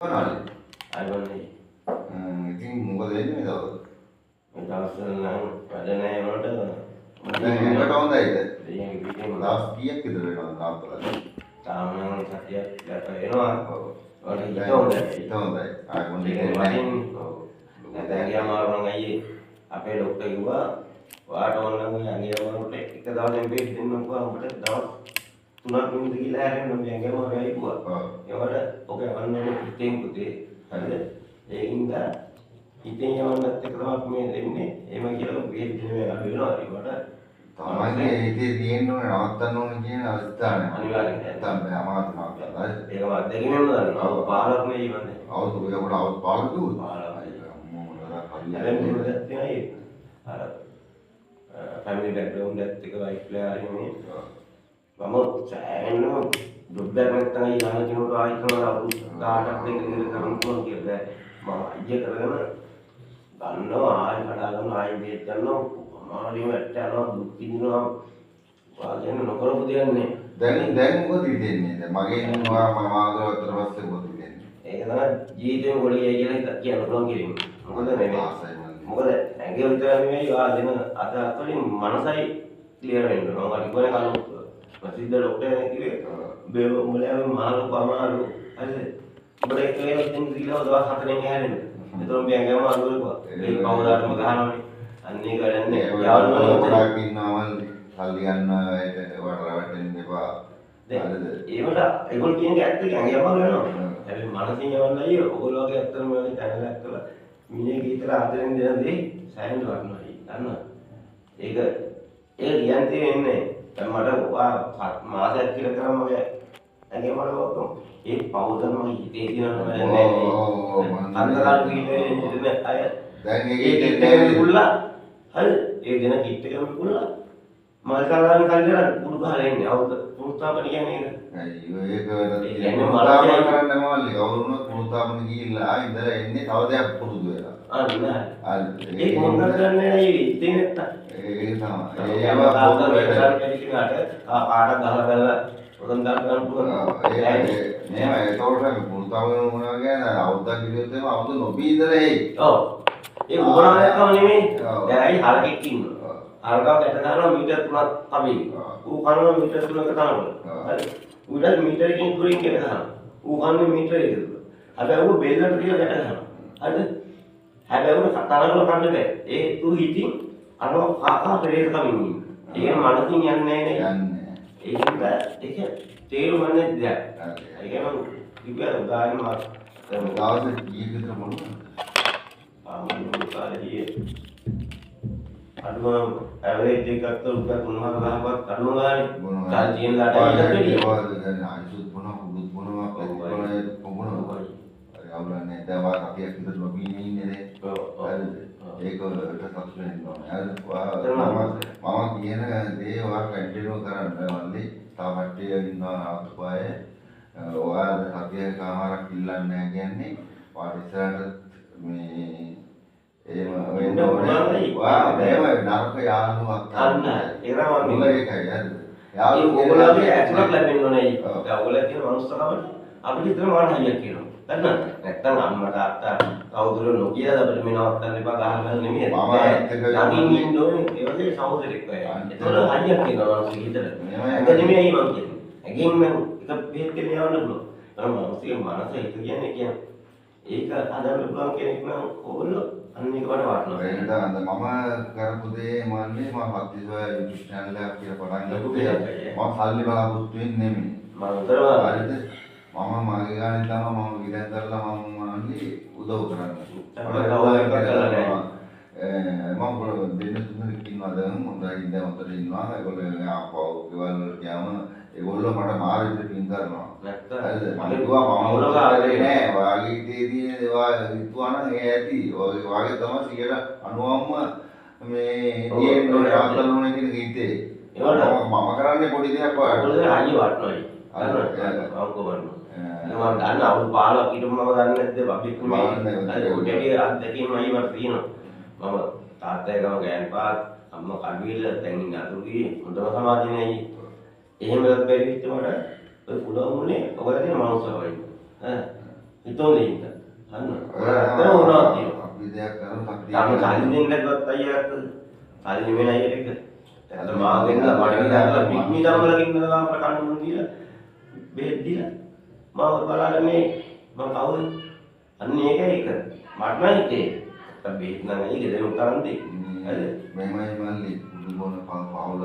අයිබෝනේ. ඉතින් මොකද වෙන්නේ මේ දවස්? මේ දවස්වල නම් වැඩ නැහැ වලට දැන් එකට හොඳයිද? දෙයියන් පිටින් දවස් කීයක් විතර වෙනවද තාත්තලා? තාම නම් සතියක් එනවා. ඔව්. වල හිත හොඳයි. හිත හොඳයි. ආයි මොන්නේ ඒක නැහැ. වටින් ඔව්. නැත්නම් ගියාම ආවම අයියේ අපේ ડોක්ටර් කිව්වා ඔයාට ඕන නම් ඇඟේ වලට එක දවසෙන් බේත් දෙන්නම් කිව්වා. උඹට දවස් 3ක් විතර ගිහලා හැරෙන්න මේ ඇඟේ වල ඇවිල්ලා. ඔව්. ඒවට ඔක යවන්න පිටින් පුතේ. හරිද? ඒකින්ද හිතෙන් යවන්නත් එක තමයි මේ දෙන්නේ. එහෙම කියලා බේත් දෙන්නේ අඩු වෙනවා. ඒකට තමන්ගේ හිතේ තියෙන්න ඕනේ නවත්තන්න ඕනේ කියන අවස්ථාවක්. අනිවාර්යෙන් නැත්තම් අමාරු නවත්තන්න. ඒක මම දෙකිනෙම දන්නවා. අවුරුදු 15ක් නේ ඉවන්නේ. අවුරුදු ඔයකට අවුරුදු 15 කිව්වද? 15යි. අම්මෝ මොනවාද දැන් හරියට. මොකද තියෙන්නේ? අර ෆැමිලි බෑග්ග්‍රවුන්ඩ් එකත් එක වයිෆ්ලා හරි මේ මම සෑහෙන දුබ්බයක් නැත්තම් ඊළඟ කෙනෙකුට ආයි කරනවා අවුරුදු 18ක් දෙක විතර කරන්න පුළුවන් කියලා මම අයිය කරගෙන ගන්නවා ආයි කඩා ගන්නවා ආයි බේත් ගන්නවා මාළිම වැට්ටනවා දුක් විඳිනවා වාගෙන නොකරපු දෙයක් නේ. දැන් මොකද හිතෙන්නේ? දැන් මගේ මම ආගරවතර පස්සේ මොකද හිතෙන්නේ? ඒක තමයි ජීවිතේ ගොඩේ කියලා කියන්න පුළුවන් කිරීම. මොකද නෙමෙයි. මොකද ඇඟේ විතර නෙමෙයි වාගෙන අදහස්වලින් මනසයි ක්ලියර් වෙන්න ඕන. මම කිව්වනේ කලින් ප්‍රසිද්ධ ડોක්ටර් කෙනෙක් කිව්වේ බේ උඹලා මාළු පමාරු හරිද? උඹට ඒක වෙනස් දෙන්න දීලා දවස් 4ෙන් හැරෙන්න. එතකොට මේ ඇඟම අඳුරපුවා. ඒ පවුදාටම ගහනවානේ. අන්න ඒක වැඩන්නේ. යාළුවෝ ගොඩක් ඉන්නවල් සල්ලි ගන්න ඒක වට රවට්ටෙන්න එපා. හරිද? ඒවට ඒගොල්ලෝ කියන එක ඇත්ත කියන්නේ අමාරු වෙනවා. හැබැයි මනසින් යවන්නයි ඔයගොල්ලෝ වගේ ඇත්තම මේ channel එකක් කරලා මිනිහ ගීතර ආදරෙන් දෙන දේ සෑහෙන වටිනවා. දන්නවා. ඒක කියන්නේ වෙන්නේ දැන් මට මාසයක් කියලා කරාම මගේ ඇඟේ මට වතුන ඒ පවුදම හිතේ තියෙනවා නේද? අන්තරාල් කීනේ අය දැන් ඒකේ ඒකේ කුල්ලා හරි ඒ දෙන කිට් එකම කුල්ලා මල් කාලාවෙන් කල්යන කුඩු ගහලා ඉන්නේ අවුරුදු පුරුතාපණ කියන්නේ නේද? අයියෝ ඒක කියන්නේ මලාපන මලයි කරන්න මල්ලි කවුරුනොත් පුරුතාපන ගිහිල්ලා ඉඳලා එන්නේ තව දෙයක් පුරුදු වෙලා. අන්න ඒ මොකද කරන්නේ නෑ ඉතින් නැත්නම් ඒක තමයි. ඒවා තාවුදා වෙනසක් කැලිකිනාට ආඩ ගහලා බලලා උරන් දාන්න ගන්න පුළුවන්. මේව ඒතකොට පුරුතාපන මොනවා කියන්නේ අවුරුද්දක් ගියොත් එම අවුරුදු නොබී ඉඳලා එයි. ඔව්. ඒ උගරායකම නෙමෙයි. දැන් අයි හරකෙක් ඉන්නවා. හරකව ගැට දානවා මීටර් 3ක් තමයි. ඌ කනවා මීටර් 3ක තමයි. හරි. ඌට මීටරකින් දුරින් ගැට දානවා. ඌ කන්නේ මීටර එකද. හැබැයි ඌ බෙල්ලට ටික ගැට දානවා. හරිද? හැබැයි ඌ කතාවල කන්න බෑ. ඒ ඌ හිතින් අර කාකා පෙරේත කමින් ඉන්නේ. ඒක මනසින් යන්නේ නැහැ නේ. යන්නේ. ඒක තේරුම් ගන්න දෙයක්. ඒක මම කිව්වා උදාහරණ මාත් දවස් කීයක විතර මොනවද? කාලේ අඩුම ඇවරේජ් එකක් ගත්ත රුපියල් 3,500ක් අඩුම ගානේ. කාල් තියෙන ලාට ඒකද දැන් ආයිසුත් මොනවා පුදුත් මොනවා කොහොමද අවුලන්නේ දවා කපියක් විතර නොබී ඉන්නේ නේ. ඒකට සතුටු වෙන්න ඕනේ. මම කියන දේ ඔයා කන්ටිනියු කරන්න මල්ලි. තාම කට්ටිය ඉන්නවා ආතුපාය. ඔයා සතියකමාරක් ඉල්ලන්නේ නැහැ කියන්නේ වාට ඉස්සරහට මේ එහෙම වෙන්න ඕනේ. වා මේව නරක යාළුවක් අන්න ඒකම නේ. ඒකයි හරිද? යාළුවෝ ඔයගොල්ලෝගේ ඇතුළත් ලැබෙන්න ඕනේ. දැන් ඔයගොල්ලෝ කියන මනුස්සකමට අපිට හිතන මාන හයියක් කියනවා. දන්නවද? නැත්තම් අම්මා තාත්තා කවුරුර නොකිය අපිට මේ නවත්තන්න එපා ගහන්න නෙමෙයි. නගින් ඉන්න ඕනේ. ඒ වගේ සහෝදරෙක් අය. ඒතකොට හයියක් කියනවා මනුස්ස හිතට. ඒක නෙමෙයි මම කියන්නේ. ඇගෙන් නම් එක බෙහෙත් කියලා යවන්න පුළුවන්. මනුස්සගේ මනස හිත කියන්නේ ඒක හදන්න පුළුවන් කෙනෙක් නම් ඕගොල්ලෝ අන්න ඒක වඩා වටිනවා. ඒක තමයි මම කරපු දේ මන්නේ මම පත්තිසෝ YouTube channel එකක් කියලා පටන් ගත්තා. මම සල්ලි බලාපොරොත්තු වෙන්නේ නෙමෙයි. මම උතරවා හරිද? මම මගේ ගානේ තමයි මම විලෙන් කරලා මම මන්නේ උදව් කරන්නේ. මම දෙන්න තුනෙක් ඉන්නවා දැන් හොඳයි දැන් උතර ඉන්නවා. ඒගොල්ලෝ ආපහු ගෙවල් වලට ගියාම ඒගොල්ලෝ මට මාරු විදිහට පින් කරනවා. හරිද? මම කිව්වා මම උලක ආදරේ නෑ. වාගේ ඉතේදී ඒවා හිතුවා නම් ඒ ඇති. වාගේ තමයි 90ම මේ තියෙන්න ඕනේ ආතල් ඕනේ කියන හිතේ. මම කරන්නේ පොඩි දෙයක් වගේ. ඔයගොල්ලෝ හයිය වටනවායි. අර මම දන්න අවුල් 15 ඊට මම දන්නේ නැද්ද බබෙක් නේ. උඩේ අත්දැකීමයි මට තියෙනවා. මම තාත්තයි ගම ගෑන් පාත් අම්මා කඩුවිල දැන් ඉන්න අතුරුගේ හොඳම සමාධියයි. එහෙම බැරි විදිහට මට ඔය පුළා මුනේ ඔයලා තියෙන මනුස්සයව ඉන්න. හිතෝනේ ඉන්න. අන්න. ඔයාලට උනාත් තියෙනවා. අපි දෙයක් කරමු අපි තාම සල්ලි දෙන්නවත් අයියාට. සල්ලි නෙමෙයි අයියට එක. අද මාගෙන් මඩ විදාලා පිට්මි දම්වලකින් ඉඳලා අපර කන්න මුන් දීලා බෙහෙත් දීලා මාව බලන්න මේ මම කවුද? අන්න ඒකයි ඒක. මට නම් හිතේ. බෙහෙත් නම් ඇයි ගෙදර උතරන් දෙන්නේ. හරිද? මෙමය මල්ලි බුදු බොන පවුල